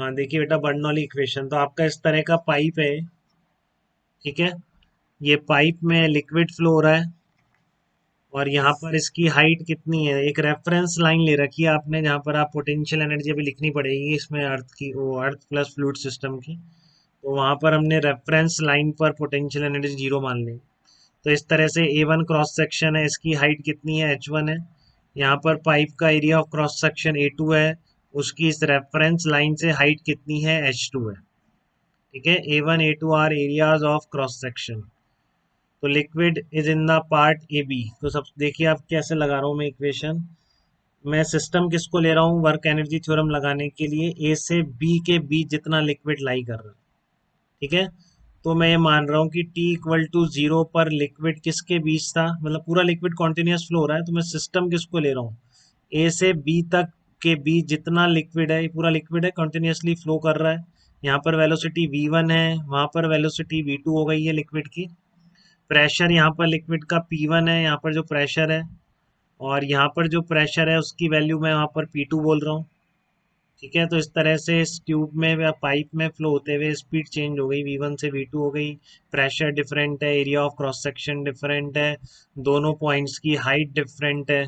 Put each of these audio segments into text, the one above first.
हाँ देखिए बेटा, बर्नौली इक्वेशन तो आपका इस तरह का पाइप है। ठीक है, ये पाइप में लिक्विड फ्लो हो रहा है और यहाँ पर इसकी हाइट कितनी है, एक रेफरेंस लाइन ले रखी है आपने जहाँ पर आप पोटेंशियल एनर्जी अभी लिखनी पड़ेगी इसमें, अर्थ की, वो अर्थ प्लस फ्लूइड सिस्टम की। तो वहाँ पर हमने रेफरेंस लाइन पर पोटेंशियल एनर्जी जीरो मान ली। तो इस तरह से A1 क्रॉस सेक्शन है, इसकी हाइट कितनी है, H1 है। यहाँ पर पाइप का area of cross section A2 है, उसकी इस रेफरेंस लाइन से हाइट कितनी है, H2 है। ठीक है, A1 A2 are areas of cross section. तो liquid is in the part A B. तो सब देखिए आप कैसे लगा रहा हूँ मैं इक्वेशन। मैं सिस्टम किसको ले रहा हूँ वर्क एनर्जी थ्योरम लगाने के लिए, ए से बी के बीच जितना लिक्विड लाई कर रहा है। ठीक है, तो मैं ये मान रहा हूँ कि टी इक्वल टू जीरो पर लिक्विड किसके बीच था, मतलब पूरा लिक्विड कॉन्टिन्यूस फ्लो हो रहा है, तो मैं सिस्टम किसको ले रहा हूँ, ए से बी तक के बीच जितना लिक्विड है, ये पूरा लिक्विड है, कॉन्टिन्यूसली फ्लो कर रहा है। यहाँ पर वेलोसिटी v1 है, वहाँ पर वेलोसिटी v2 हो गई है लिक्विड की। प्रेशर यहाँ पर लिक्विड का P1 है, यहाँ पर जो प्रेशर है, और यहाँ पर जो प्रेशर है उसकी वैल्यू मैं वहाँ पर P2 बोल रहा हूँ। ठीक है, तो इस तरह से इस ट्यूब में या पाइप में फ्लो होते हुए स्पीड चेंज हो गई, V1 से V2 हो गई। प्रेशर डिफरेंट है, area of cross section different है, दोनों पॉइंट्स की हाइट डिफरेंट है।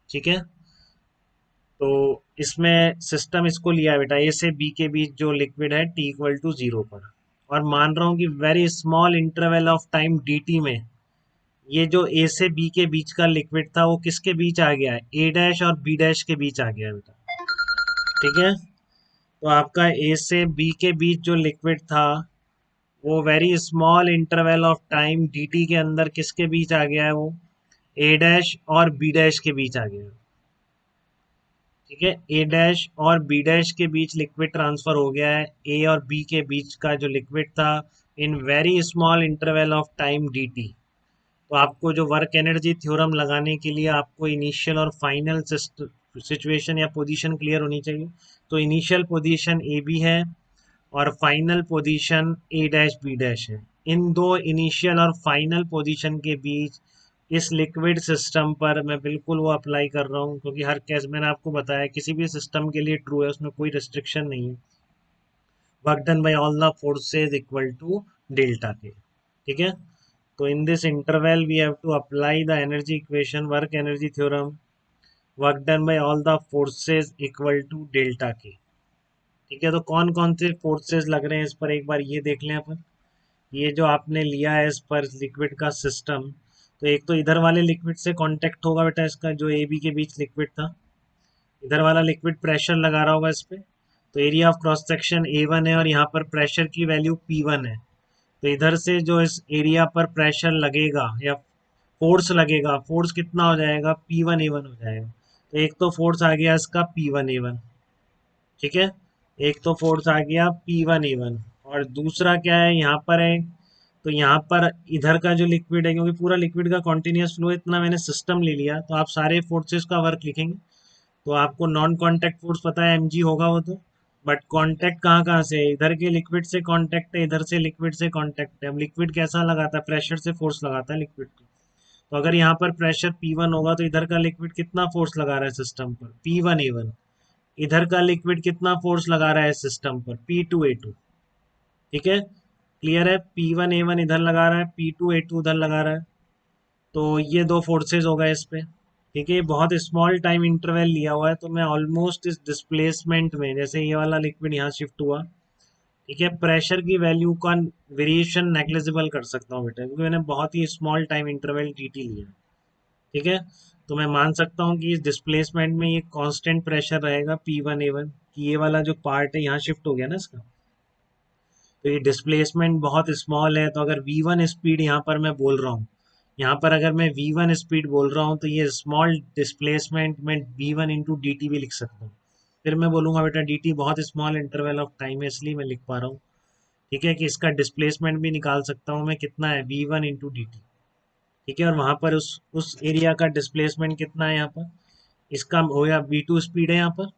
ठीक है, तो इसमें सिस्टम इसको लिया है बेटा, ए से बी के बीच जो लिक्विड है टी इक्वल टू जीरो पर, और मान रहा हूँ कि very small interval of time D T में ये जो ए से बी के बीच का लिक्विड था वो किसके बीच आ गया है, ए डैश और बी डैश के बीच आ गया है बेटा। ठीक है, तो आपका ए से बी के बीच जो लिक्विड था वो very small interval of time D T के अंदर किसके बीच आ गया है, वो ए डैश और बी डैश के बीच आ गया है। ठीक है, ए डैश और बी डैश के बीच लिक्विड ट्रांसफर हो गया है, ए और बी के बीच का जो लिक्विड था in very small interval of time D T. तो आपको जो वर्क एनर्जी थ्योरम लगाने के लिए आपको इनिशियल और फाइनल सिचुएशन या पोजीशन क्लियर होनी चाहिए। तो इनिशियल पोजीशन ए बी है और final position A dash B dash है। इन दो इनिशियल और फाइनल पोजीशन के बीच इस लिक्विड सिस्टम पर मैं बिल्कुल वो अप्लाई कर रहा हूँ, क्योंकि हर केस मैंने आपको बताया किसी भी सिस्टम के लिए ट्रू है, उसमें कोई रिस्ट्रिक्शन नहीं है। Work done by all the forces equal to delta K. ठीक है, तो in this interval we have to apply the energy equation, work energy theorem, work done by all the forces equal to delta k। ठीक है, तो कौन कौन से forces लग रहे हैं इस पर एक बार ये देख लें अपन। ये जो आपने लिया है इस पर लिक्विड का सिस्टम, तो एक तो इधर वाले लिक्विड से कांटेक्ट होगा बेटा इसका, जो ए बी के बीच लिक्विड था, इधर वाला लिक्विड प्रेशर लगा रहा होगा इस पे। तो area of cross section A1 है और यहाँ पर प्रेशर की वैल्यू P1 है। तो इधर से जो इस एरिया पर प्रेशर लगेगा या फोर्स लगेगा, फोर्स कितना हो जाएगा, P1A1 हो जाएगा। तो एक तो फोर्स आ गया इसका P1A1। ठीक है, एक तो फोर्स आ गया P1A1, और दूसरा क्या है यहाँ पर है, तो यहाँ पर इधर का जो लिक्विड है, क्योंकि पूरा लिक्विड का कॉन्टिन्यूस फ्लो, इतना मैंने सिस्टम ले लिया, तो आप सारे फोर्सेस का वर्क लिखेंगे। तो आपको नॉन कांटेक्ट फोर्स पता है mg होगा वो तो, बट कांटेक्ट कहाँ कहाँ से है, इधर के लिक्विड से कांटेक्ट है, इधर से लिक्विड से कांटेक्ट है। अब लिक्विड कैसा लगाता है, प्रेशर से फोर्स लगाता है लिक्विड को। तो अगर यहाँ पर प्रेशर P1 होगा तो इधर का लिक्विड कितना फोर्स लगा रहा है सिस्टम पर, P1A1। इधर का लिक्विड कितना फोर्स लगा रहा है सिस्टम पर, P2A2। ठीक है, क्लियर है, P1A1 इधर लगा रहा है, P2A2 उधर लगा रहा है। तो ये दो फोर्सेज हो गए इस पे। ठीक है, बहुत स्मॉल टाइम इंटरवल लिया हुआ है, तो मैं ऑलमोस्ट इस डिस्प्लेसमेंट में, जैसे ये वाला लिक्विड यहाँ शिफ्ट हुआ, ठीक है, प्रेशर की वैल्यू का वेरिएशन नेग्लिजिबल कर सकता हूँ बेटा, क्योंकि मैंने बहुत ही स्मॉल टाइम इंटरवल टी लिया है। ठीक है, तो मैं मान सकता हूँ कि इस डिस्प्लेसमेंट में ये कांस्टेंट प्रेशर रहेगा P1A1, कि ये वाला जो पार्ट है यहाँ शिफ्ट हो गया ना इसका, तो ये डिस्प्लेसमेंट बहुत स्मॉल है। तो अगर V1 स्पीड यहाँ पर मैं बोल रहा हूँ, यहाँ पर अगर मैं V1 स्पीड बोल रहा हूँ, तो ये स्मॉल डिस्प्लेसमेंट में V1 इंटू डी टी भी लिख सकता हूँ। फिर मैं बोलूँगा बेटा डी टी बहुत स्मॉल इंटरवल ऑफ टाइम है, इसलिए मैं लिख पा रहा हूँ। ठीक है, कि इसका डिस्प्लेसमेंट भी निकाल सकता हूँ मैं, कितना है V1 इंटू डी टी। ठीक है, और वहाँ पर उस एरिया का डिस्प्लेसमेंट कितना है यहाँ पर, इसका हो गया V2 स्पीड है यहाँ पर,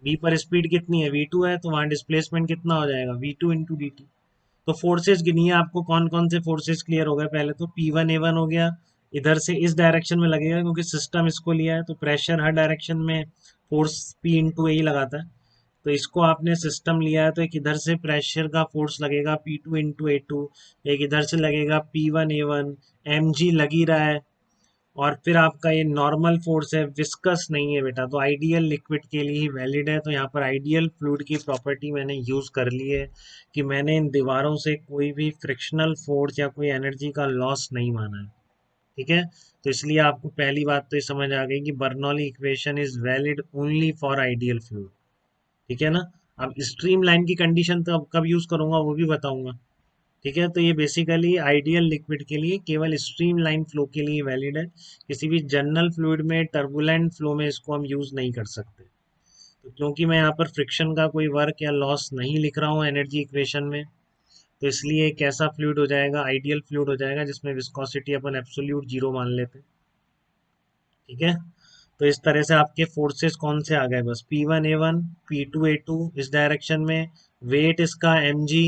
V पर स्पीड कितनी है, V2 है, तो वहाँ डिस्प्लेसमेंट कितना हो जाएगा, V2 इंटू डी टी। तो फोर्सेस गिनिए आपको कौन कौन से फोर्सेस क्लियर हो गए। पहले तो P1A1 हो गया, इधर से इस डायरेक्शन में लगेगा क्योंकि सिस्टम इसको लिया है, तो प्रेशर हर डायरेक्शन में फोर्स P इंटू ए ही लगाता है। तो इसको आपने सिस्टम लिया है तो एक इधर से प्रेशर का फोर्स लगेगा P2 × A2, एक इधर से लगेगा P1 A1, mg लग ही रहा है, और फिर आपका ये नॉर्मल फोर्स है, विस्कस नहीं है बेटा, तो आइडियल लिक्विड के लिए ही वैलिड है। तो यहाँ पर आइडियल फ्लूइड की प्रॉपर्टी मैंने यूज कर ली है कि मैंने इन दीवारों से कोई भी फ्रिक्शनल फोर्स या कोई एनर्जी का लॉस नहीं माना है। ठीक है, तो इसलिए आपको पहली बात तो ये समझ आ गई कि Bernoulli equation is valid only for ideal fluid. ठीक है ना। अब स्ट्रीम लाइन की कंडीशन तो अब कब यूज करूंगा वो भी बताऊंगा। ठीक है, तो ये बेसिकली आइडियल लिक्विड के लिए केवल स्ट्रीम लाइन फ्लो के लिए वैलिड है। किसी भी जनरल फ्लूइड में, टर्बुलेंट फ्लो में इसको हम यूज नहीं कर सकते। तो क्योंकि मैं यहाँ पर फ्रिक्शन का कोई वर्क या लॉस नहीं लिख रहा हूँ एनर्जी इक्वेशन में, तो इसलिए एक ऐसा फ्लूइड हो जाएगा, आइडियल फ्लूइड हो जाएगा, जिसमें विस्कोसिटी अपन एब्सोल्यूट जीरो मान लेते हैं। ठीक है, तो इस तरह से आपके फोर्सेस कौन से आ गए, बस P1 A1, P2 A2 इस डायरेक्शन में, वेट इसका mg,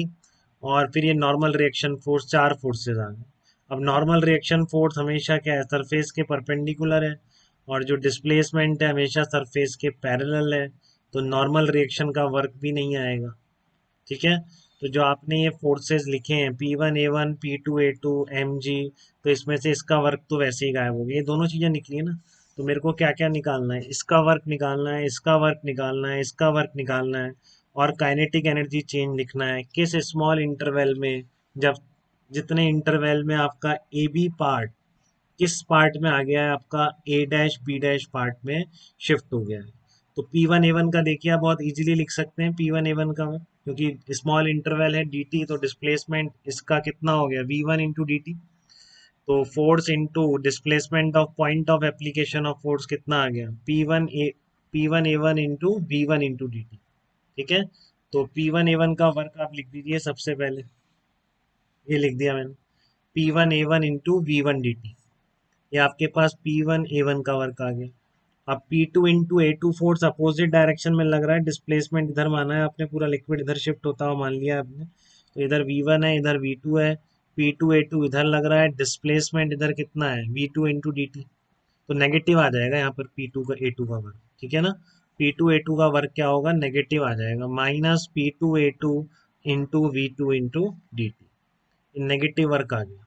और फिर ये नॉर्मल रिएक्शन फोर्स, चार फोर्सेस आ गए। अब नॉर्मल रिएक्शन फोर्स हमेशा क्या है, सरफेस के परपेंडिकुलर है, और जो डिस्प्लेसमेंट है हमेशा सरफेस के पैरेलल है, तो नॉर्मल रिएक्शन का वर्क भी नहीं आएगा। ठीक है, तो जो आपने ये फोर्सेस लिखे हैं P1 A1, P2 A2, mg, तो इसमें से इसका वर्क तो वैसे ही गायब हो गया, ये दोनों चीजें निकली ना। तो मेरे को क्या क्या निकालना है, इसका वर्क निकालना है, इसका वर्क निकालना है, इसका वर्क निकालना है, और काइनेटिक एनर्जी चेंज लिखना है किस स्मॉल इंटरवल में, जब जितने इंटरवल में आपका ए बी पार्ट किस पार्ट में आ गया है, आपका ए डैश बी डैश पार्ट में शिफ्ट हो गया है। तो P1 A1 का देखिए आप बहुत इजीली लिख सकते हैं P1 A1 का, क्योंकि स्मॉल इंटरवल है dt, तो डिस्प्लेसमेंट इसका कितना हो गया V1 × dt, तो force into displacement of point of application of force कितना आ गया P1A1 इंटू V1 × dt। ठीक है, तो P1A1 का वर्क आप लिख दीजिए सबसे पहले, ये लिख दिया मैंने, P1A1 इंटू V1 dt, ये आपके पास P1A1 का वर्क आ गया। अब P2 × A2 force opposite direction में लग रहा है, डिस्प्लेसमेंट इधर माना है आपने, पूरा लिक्विड इधर शिफ्ट होता हुआ मान लिया आपने, तो इधर V1 है, इधर V2 है, P2 A2 इधर लग रहा है, डिस्प्लेसमेंट इधर कितना है V2 × dt, तो नेगेटिव आ जाएगा यहाँ पर P2 का A2 का वर्क। ठीक है ना, P2 A2 का वर्क क्या होगा, नेगेटिव आ जाएगा, minus P2 A2 into V2 × dt, negative work आ गया।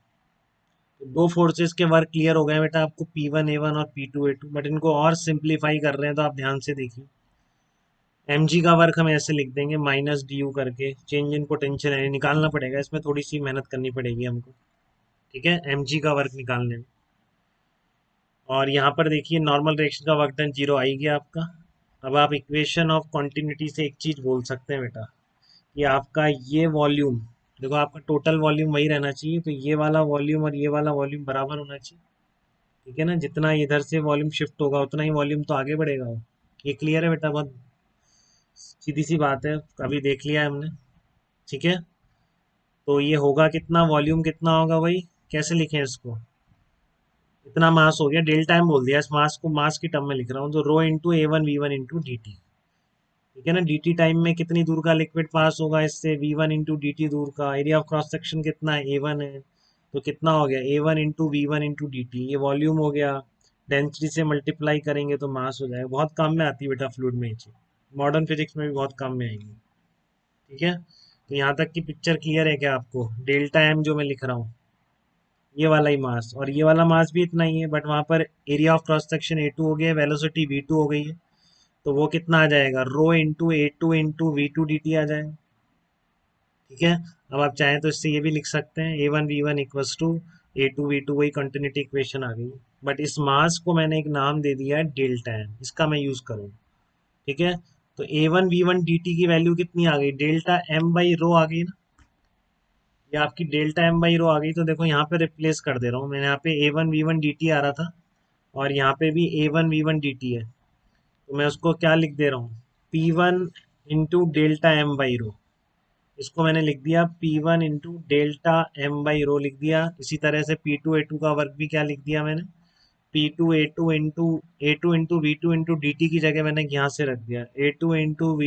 तो दो फोर्सेस के वर्क क्लियर हो गए बेटा आपको, P1A1 और P2A2, बट इनको और सिंप्लीफाई कर रहे हैं तो आप ध्यान से देखिए। mg का वर्क हम ऐसे लिख देंगे माइनस du करके, चेंज इन पोटेंशियल है निकालना पड़ेगा, इसमें थोड़ी सी मेहनत करनी पड़ेगी हमको। ठीक है, mg का वर्क निकालने में, और यहाँ पर देखिए नॉर्मल रिएक्शन का वर्क डन जीरो आ ही गया आपका। अब आप इक्वेशन ऑफ कॉन्टिन्यूटी से एक चीज बोल सकते हैं बेटा, कि आपका ये वॉल्यूम, देखो आपका टोटल वॉल्यूम वही रहना चाहिए, तो ये वाला वॉल्यूम और ये वाला वॉल्यूम बराबर होना चाहिए। ठीक है ना, जितना इधर से वॉल्यूम शिफ्ट होगा उतना ही वॉल्यूम तो आगे बढ़ेगा वो। ये क्लियर है बेटा, बहुत सीधी सी बात है, अभी देख लिया है हमने। ठीक है, तो ये होगा कितना, वॉल्यूम कितना होगा, वही कैसे लिखें इसको, इतना मास हो गया, डेल्टा एम बोल दिया, इस मास को मास की टर्म में लिख रहा हूँ, तो rho into A1 V1 × dt। ठीक है ना, dt टाइम में कितनी दूर का लिक्विड पास होगा इससे, V1 × dt दूर का, एरिया ऑफ क्रॉस सेक्शन कितना है, A1 है, तो कितना हो गया A1 × V1 × dt, ये वॉल्यूम हो गया, डेंसिटी से मल्टीप्लाई करेंगे तो मास हो जाएगा। बहुत काम में आती है बेटा फ्लूइड में ये चीज, मॉडर्न फिजिक्स में भी बहुत काम में आएगी। ठीक है, तो यहाँ तक की पिक्चर क्लियर है क्या आपको, डेल्टा एम जो मैं लिख रहा हूँ, ये वाला ही मास, और ये वाला मास भी इतना ही है, बट वहां पर area of cross section A2 हो गया, वेलोसिटी V2 हो गई है, तो वो कितना आ जाएगा, rho into A2 into V2 dt आ जाएगा। ठीक है, अब आप चाहें तो इससे ये भी लिख सकते हैं A1 V1 equals to A2 V2, वही कंटिन्यूटी इक्वेशन आ गई, बट इस मास को मैंने एक नाम दे दिया है डेल्टा एम, इसका मैं यूज करूँगा। ठीक है, तो A1 V1 dt की वैल्यू कितनी आ गई, डेल्टा एम बाई रो आ गई ना, ये आपकी डेल्टा एम बाई रो आ गई, तो देखो यहाँ पे रिप्लेस कर दे रहा हूँ मैंने, यहाँ पे A1 V1 dt आ रहा था, और यहाँ पे भी A1 V1 dt है, तो मैं उसको क्या लिख दे रहा हूँ, P1 into delta M by rho, इसको मैंने लिख दिया P1 into delta M by rho लिख दिया। इसी तरह से P2 A2 का वर्क भी क्या लिख दिया मैंने, P2 A2 इंटू की जगह मैंने यहाँ से रख दिया A2 into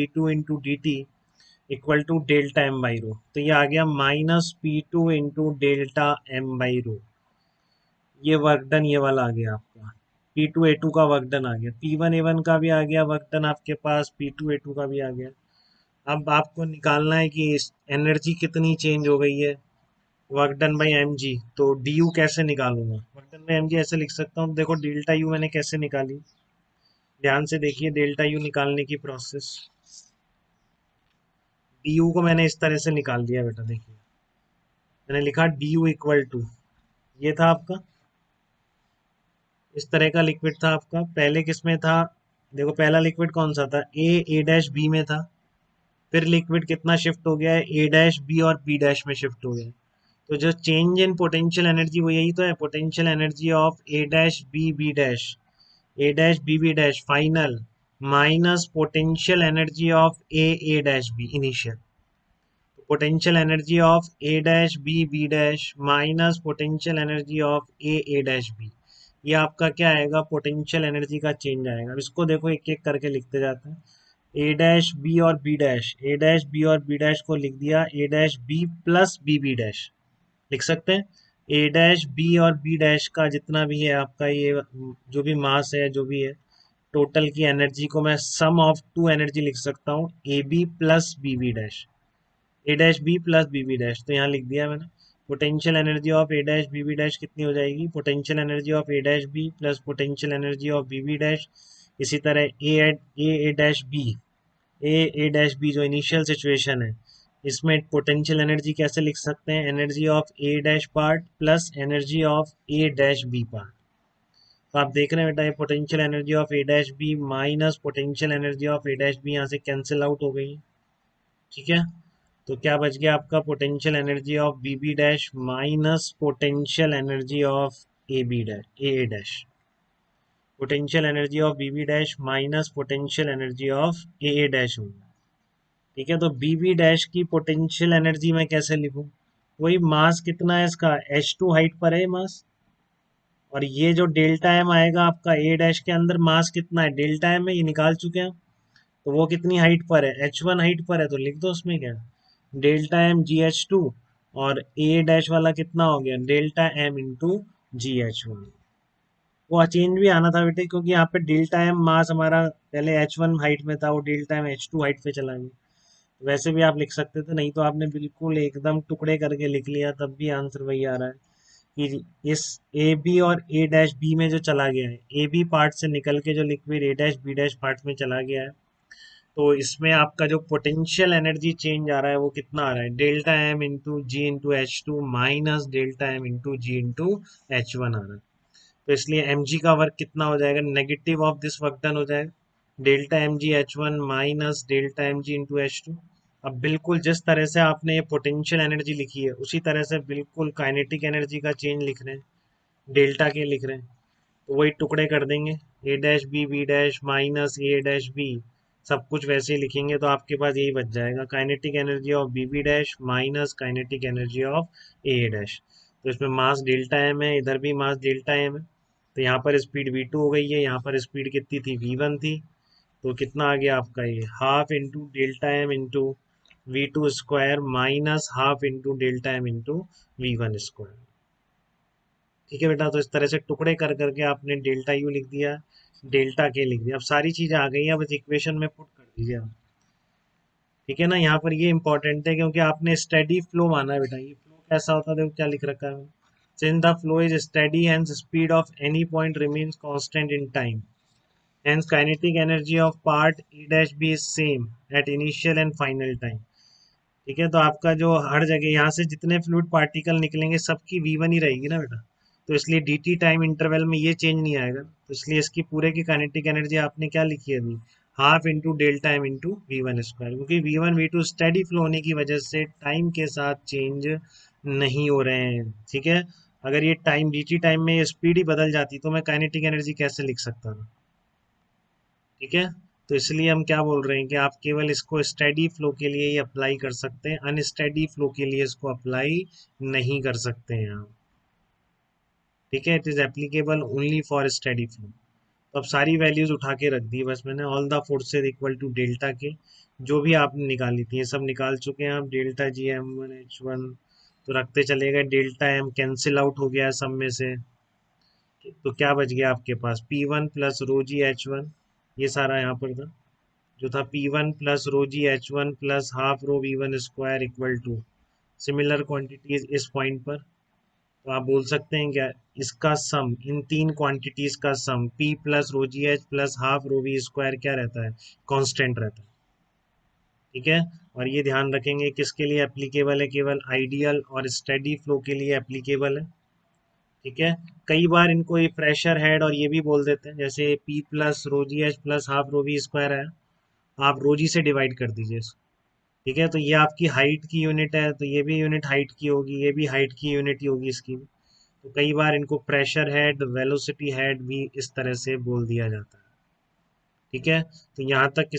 equal to delta M by rho, तो ये आ गया minus P2 into delta M by rho, ये वर्क डन ये वाला आ गया आपका, P2 A2 का वर्क डन आ गया, P1 A1 का भी आ गया वर्क डन आपके पास, P2 A2 का भी आ गया। अब आपको निकालना है कि एनर्जी कितनी चेंज हो गई है, work done by M G. तो डी यू कैसे निकालूंगा, work done by M G ऐसे लिख सकता हूँ। देखो डेल्टा यू मैंने कैसे निकाली, ध्यान से देखिए डेल्टा यू निकालने की प्रोसेस। डी यू को मैंने इस तरह से निकाल दिया बेटा, देखिए मैंने लिखा डी यू इक्वल टू, ये था आपका, इस तरह का लिक्विड था आपका। पहले किस में था, देखो पहला लिक्विड कौन सा था, ए डैश बी में था। फिर लिक्विड कितना शिफ्ट हो गया है, ए डैश बी और बी डैश में शिफ्ट हो गया है। तो जो चेंज इन पोटेंशियल एनर्जी वो यही तो है, potential energy of A dash B B dash, A dash B B dash final, minus potential energy of A dash B initial. Potential energy of A dash B dash minus potential energy of A dash B, ये आपका क्या आएगा, potential energy का change आएगा। अब इसको देखो एक एक करके लिखते जाते हैं। ए डैश बी और B dash, A dash B और बी डैश को लिख दिया A dash B plus B B dash, लिख सकते हैं। ए डैश बी और बी डैश का जितना भी है आपका ये जो भी मास है जो भी है, टोटल की एनर्जी को मैं सम ऑफ टू एनर्जी लिख सकता हूँ, A B plus B B dash, A dash B plus B B dash. तो यहाँ लिख दिया मैंने। Potential energy of A dash B B dash कितनी हो जाएगी, potential energy of A dash B plus potential energy of B B dash. इसी तरह A dash B, A dash B जो इनिशियल सिचुएशन है, इसमें पोटेंशियल एनर्जी कैसे लिख सकते हैं, energy of A dash part plus energy of A dash B part. तो आप देख रहे हैं बेटा, ये potential energy of A dash B minus potential energy of A dash B यहाँ से कैंसिल आउट हो गई। ठीक है, तो क्या बच गया आपका, potential energy of B B dash minus potential energy of A B dash A dash, potential energy of B B dash minus potential energy of A dash होगा। ठीक है, तो बी बी डैश की पोटेंशियल एनर्जी मैं कैसे लिखूं, वही मास कितना है इसका, H2 हाइट पर है मास, और ये जो डेल्टा एम आएगा आपका ए डैश के अंदर मास कितना है, डेल्टा एम है, ये निकाल चुके हैं। तो वो कितनी हाइट पर है, H1 हाइट पर है, तो लिख दो उसमें क्या, delta M G H two, और ए डैश वाला कितना हो गया, delta M into G H one. वो चेंज भी आना था बेटे, क्योंकि यहाँ पे डेल्टा एम मास हमारा पहले H1 हाइट में था, वो डेल्टा एम H2 हाइट पे चला गया। वैसे भी आप लिख सकते थे, नहीं तो आपने बिल्कुल एकदम टुकड़े करके लिख लिया, तब भी आंसर वही आ रहा है कि इस ए बी और ए डैश बी में जो चला गया है, ए बी पार्ट से निकल के जो liquid A dash B dash part में चला गया है, तो इसमें आपका जो पोटेंशियल एनर्जी चेंज आ रहा है वो कितना आ रहा है, delta M into G into H two minus delta M into G into H one आ रहा है। तो इसलिए एम जी का वर्क कितना हो जाएगा, negative of this work done हो जाएगा, delta M G H one minus delta M G into H two. अब बिल्कुल जिस तरह से आपने ये पोटेंशियल एनर्जी लिखी है उसी तरह से बिल्कुल काइनेटिक एनर्जी का चेंज लिख रहे हैं, डेल्टा के लिख रहे हैं। तो वही टुकड़े कर देंगे, A dash B B dash minus A dash B, सब कुछ वैसे ही लिखेंगे तो आपके पास यही बच जाएगा, kinetic energy of B B dash minus kinetic energy of A dash. तो इसमें मास डेल्टा एम है, इधर भी मास डेल्टा एम है, तो यहाँ पर स्पीड v2 हो गई है, यहाँ पर स्पीड कितनी थी, v1 थी। तो कितना आ गया आपका, ये half into delta M into V two square minus half into delta M into V one square. ठीक है बेटा, तो इस तरह से टुकड़े कर करके आपने डेल्टा यू लिख दिया, डेल्टा के लिख दिया। अब सारी चीजें आ गई हैं, बस इक्वेशन में पुट कर दीजिए आप। ठीक है ना, यहाँ पर ये इंपॉर्टेंट है क्योंकि आपने स्टेडी फ्लो माना है बेटा, ये फ्लो कैसा होता है देखो क्या लिख रखा है, since the flow is steady hence speed of any point remains constant in time, hence kinetic energy of part A dash B is same at initial and final time. ठीक है, तो आपका जो हर जगह यहाँ से जितने फ्लूइड पार्टिकल निकलेंगे सबकी वी वन ही रहेगी ना बेटा, तो इसलिए डी टी टाइम इंटरवल में ये चेंज नहीं आएगा, तो इसलिए इसकी पूरे की काइनेटिक एनर्जी आपने क्या लिखी है अभी, half into delta M into V one square, क्योंकि V one V two steady flow होने की वजह से टाइम के साथ चेंज नहीं हो रहे हैं। ठीक है, अगर ये टाइम डी टी टाइम में स्पीड ही बदल जाती तो मैं काइनेटिक एनर्जी कैसे लिख सकता था। ठीक है, तो इसलिए हम क्या बोल रहे हैं कि आप केवल इसको स्टेडी फ्लो के लिए ही अप्लाई कर सकते हैं, अनस्टेडी फ्लो के लिए इसको अप्लाई नहीं कर सकते हैं आप। ठीक है, it is applicable only for steady flow. तो अब सारी वैल्यूज उठा के रख दी बस मैंने, all the forces equal to delta के, जो भी आपने निकाली थी ये सब निकाल चुके हैं आप, delta G M one H one, तो रखते चले गए, डेल्टा एम कैंसिल आउट हो गया है सब में से, तो क्या बच गया आपके पास, पी वन प्लस रो जी एच वन, ये सारा यहाँ पर था जो था P1 plus rho g H1 plus half rho V1 square equal to similar quantities इस पॉइंट पर। तो आप बोल सकते हैं क्या, इसका सम, इन तीन क्वांटिटीज का सम P प्लस रो जी H plus half rho V square क्या रहता है, कांस्टेंट रहता है। ठीक है, और ये ध्यान रखेंगे किसके लिए एप्लीकेबल है, केवल आइडियल और स्टेडी फ्लो के लिए एप्लीकेबल है। ठीक है, कई बार इनको ये प्रेशर हेड और ये भी बोल देते हैं, जैसे P प्लस रो जी H plus half rho V square है, आप रो जी से डिवाइड कर दीजिए इसको। ठीक है, तो ये आपकी हाइट की यूनिट है, तो ये भी यूनिट हाइट की होगी, ये भी हाइट की यूनिट ही होगी इसकी भी। तो कई बार इनको प्रेशर हेड, वेलोसिटी हेड भी इस तरह से बोल दिया जाता है। ठीक है, तो यहाँ तक